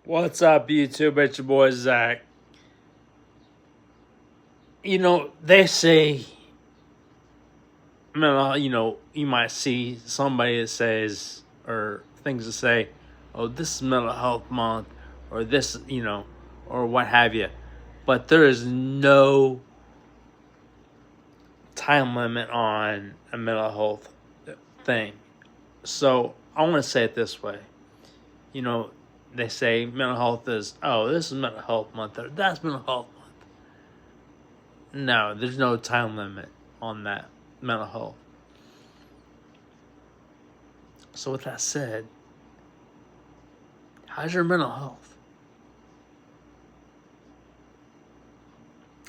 What's up, YouTube? It's your boy Zach. They say, you might see somebody that says, or things that say, oh, this is Mental Health Month, or this, or what have you. But there is no time limit on a mental health thing. So I want to say it this way. They say mental health is, oh, this is Mental Health Month, or that's Mental Health Month. No, there's no time limit on that mental health. So with that said, how's your mental health?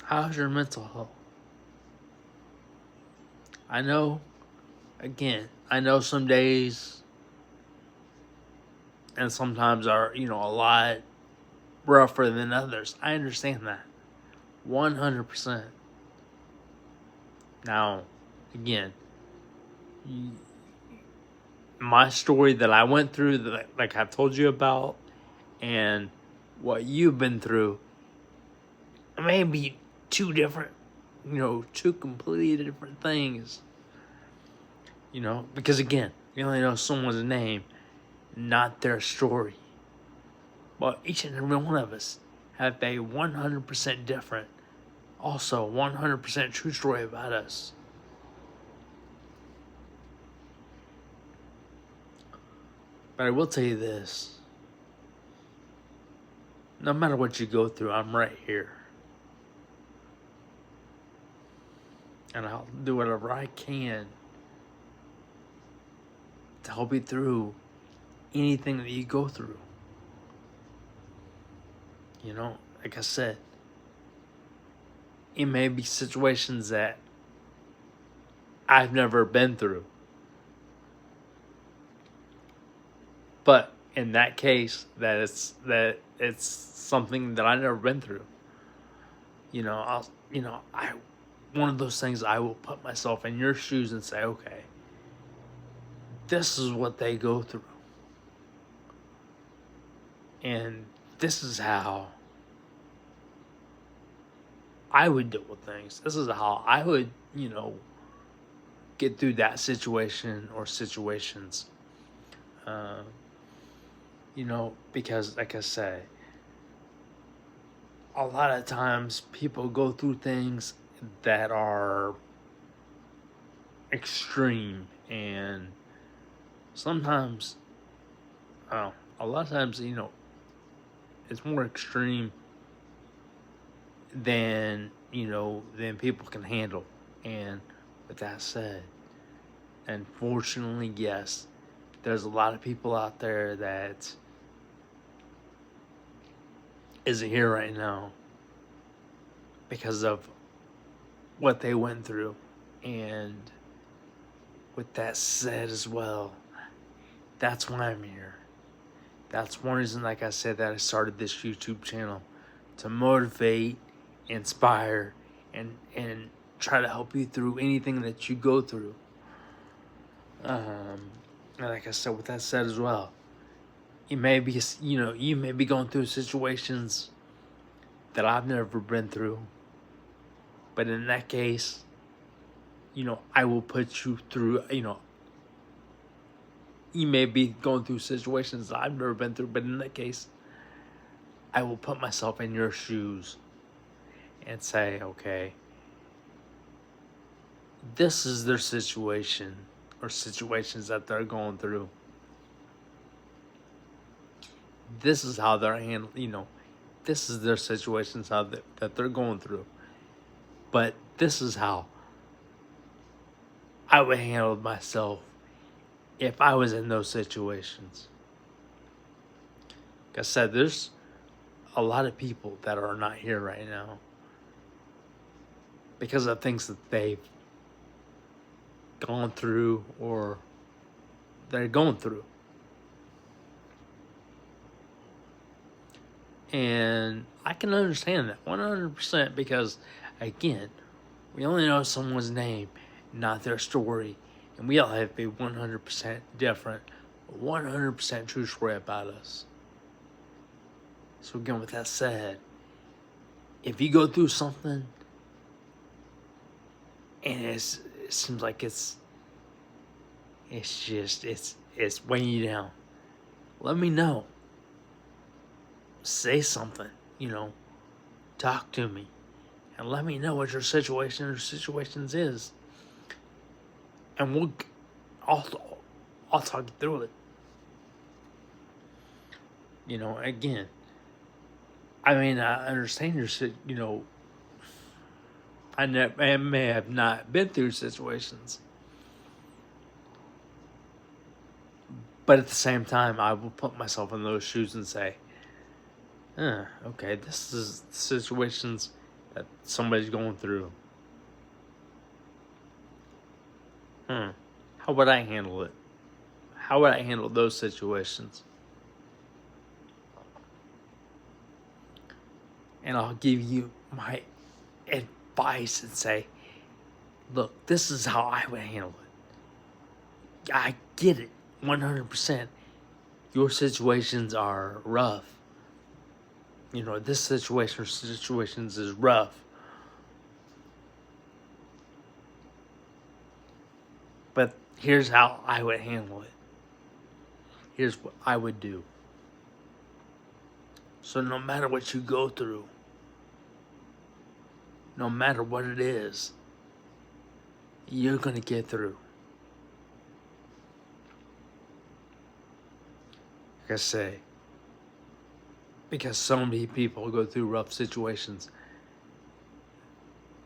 How's your mental health? I know some days and sometimes are, a lot rougher than others. I understand that. 100%. Now, again, my story that I went through, that like I've told you about, and what you've been through, it may be two completely different things. Because again, you only know someone's name, not their story. But each and every one of us have a 100% different, also 100% true story about us. But I will tell you this. No matter what you go through, I'm right here. And I'll do whatever I can to help you through anything that you go through. Like I said, it may be situations that I've never been through. But in that case, that it's something that I've never been through. One of those things, I will put myself in your shoes and say, okay, this is what they go through. And this is how I would deal with things. This is how I would, get through that situation or situations. Because like I say, a lot of times people go through things that are extreme, and sometimes, a lot of times, it's more extreme than people can handle. And with that said, unfortunately, yes, there's a lot of people out there that isn't here right now because of what they went through. And with that said as well, that's why I'm here. That's one reason, like I said, that I started this YouTube channel, to motivate, inspire, and try to help you through anything that you go through. And like I said, with that said as well, you may be going through situations that I've never been through. But in that case, I will put you through, you may be going through situations that I've never been through, but in that case, I will put myself in your shoes and say, okay, this is their situation or situations that they're going through. This is how they're handling, this is their situations that they're going through. But this is how I would handle myself if I was in those situations. Like I said, there's a lot of people that are not here right now because of things that they've gone through or they're going through. And I can understand that 100% because, again, we only know someone's name, not their story. And we all have a 100% different, 100% true story about us. So again, with that said, if you go through something and it seems like it's weighing you down, let me know. Say something, talk to me, and let me know what your situation or situations is, and I'll talk you through it. Again, I mean, I understand I may have not been through situations, but at the same time, I will put myself in those shoes and say, okay, this is situations that somebody's going through. How would I handle it? How would I handle those situations? And I'll give you my advice and say, look, this is how I would handle it. I get it, 100%. Your situations are rough. This situation or situations is rough. But here's how I would handle it. Here's what I would do. So no matter what you go through, no matter what it is, you're going to get through. Like I say, because so many people go through rough situations.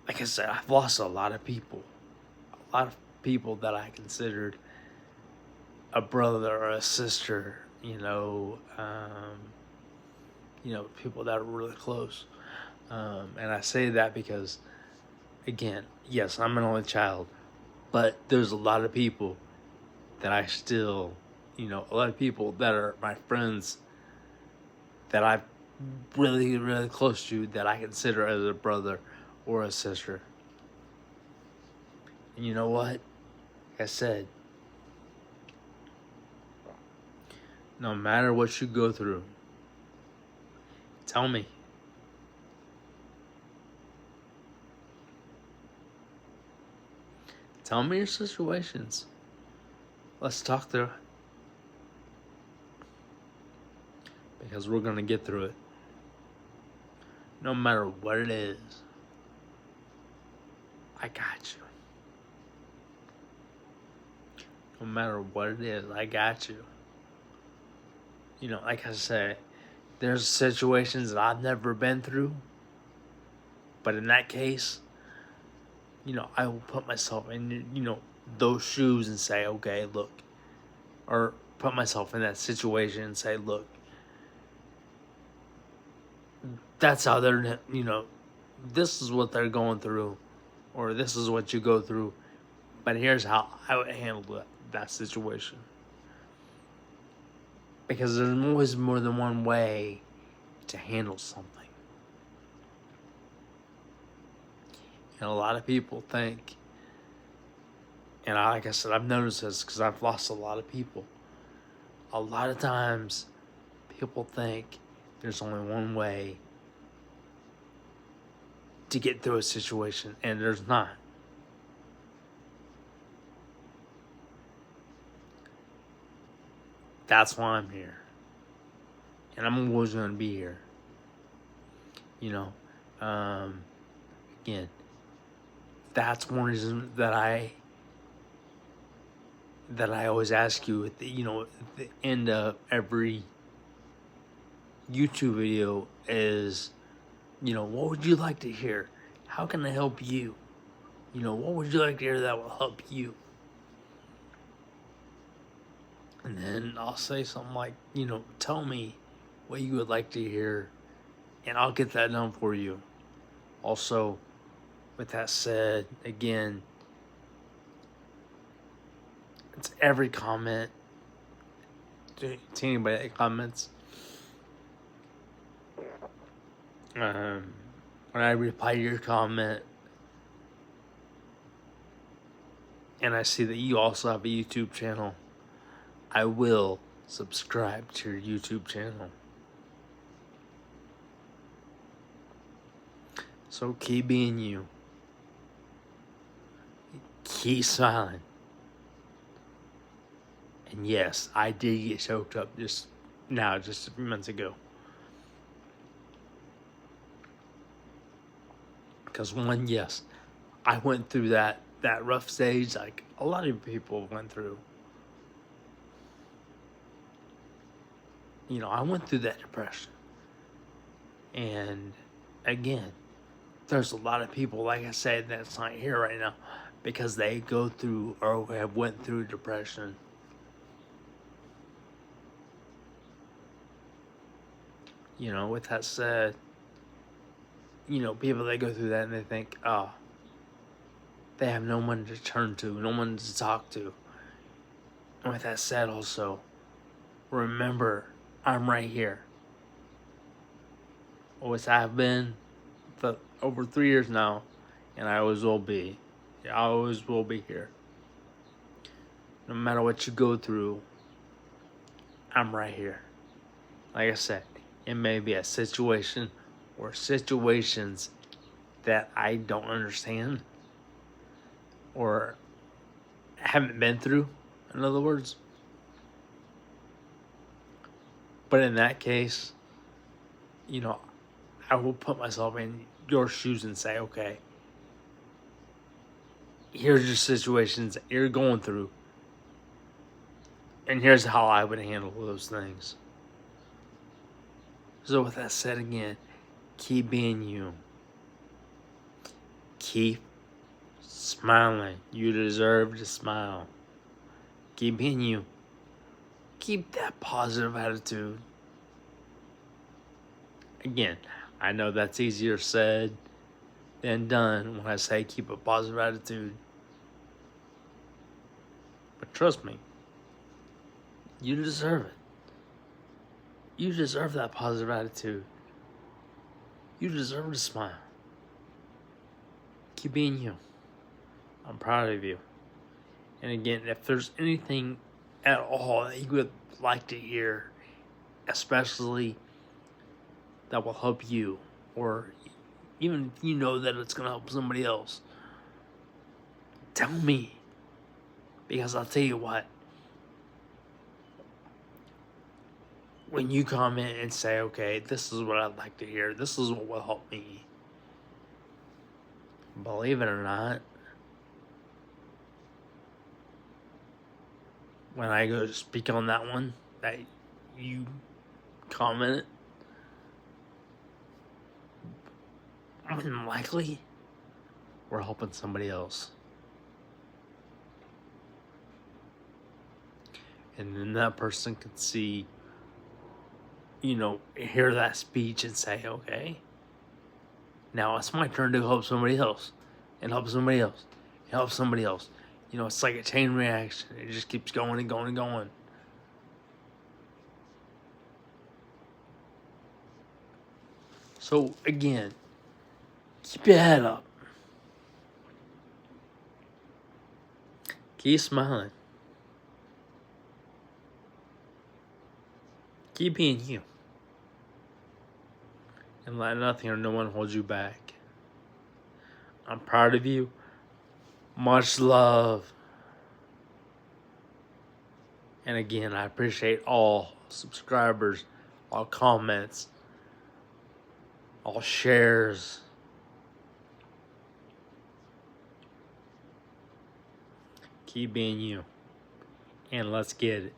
Like I said, I've lost a lot of people. A lot of people that I considered a brother or a sister, people that are really close. And I say that because, again, yes, I'm an only child, but there's a lot of people that I still, a lot of people that are my friends that I'm really, really close to that I consider as a brother or a sister. And you know what? Like I said, no matter what you go through, tell me. Tell me your situations. Let's talk through it. Because we're going to get through it. No matter what it is, I got you. No matter what it is, I got you. Like I said, there's situations that I've never been through. But in that case, I will put myself in, those shoes and say, okay, look. Or put myself in that situation and say, look. That's how they're, this is what they're going through. Or this is what you go through. But here's how I would handle that situation. Because there's always more than one way to handle something. And a lot of people think, and like I said, I've noticed this because I've lost a lot of people. A lot of times, people think there's only one way to get through a situation, and there's not. That's why I'm here. And I'm always going to be here. Again, that's one reason that I always ask you at the end of every YouTube video is, what would you like to hear? How can I help you? What would you like to hear that will help you? And then I'll say something like, tell me what you would like to hear, and I'll get that done for you. Also, with that said, again, it's every comment to anybody that comments. When I reply to your comment, and I see that you also have a YouTube channel, I will subscribe to your YouTube channel. So keep being you. Keep smiling. And yes, I did get choked up just a few months ago. Because one, yes, I went through that rough stage like a lot of people went through. I went through that depression. And again, there's a lot of people, like I said, that's not here right now because they go through or have went through depression. With that said, people that go through that and they think, oh, they have no one to turn to, no one to talk to. And with that said, also, remember, I'm right here. Always have been for over 3 years now, and I always will be. I always will be here. No matter what you go through, I'm right here. Like I said, it may be a situation or situations that I don't understand or haven't been through, in other words. But in that case, I will put myself in your shoes and say, okay, here's your situations that you're going through, and here's how I would handle those things. So with that said again, keep being you. Keep smiling. You deserve to smile. Keep being you. Keep that positive attitude. Again, I know that's easier said than done when I say keep a positive attitude. But trust me, you deserve it. You deserve that positive attitude. You deserve to smile. Keep being you. I'm proud of you. And again, if there's anything at all that you would like to hear, especially that will help you, or even if you know that it's going to help somebody else, tell me. Because I'll tell you what, when you comment and say, okay, this is what I'd like to hear, this is what will help me, believe it or not, when I go to speak on that one that you commented, more than likely, we're helping somebody else. And then that person can see, hear that speech and say, okay, now it's my turn to help somebody else, and help somebody else, and help somebody else. It's like a chain reaction. It just keeps going and going and going. So again, keep your head up. Keep smiling. Keep being you. And let nothing or no one hold you back. I'm proud of you. Much love. And again, I appreciate all subscribers, all comments, all shares. Keep being you. And let's get it.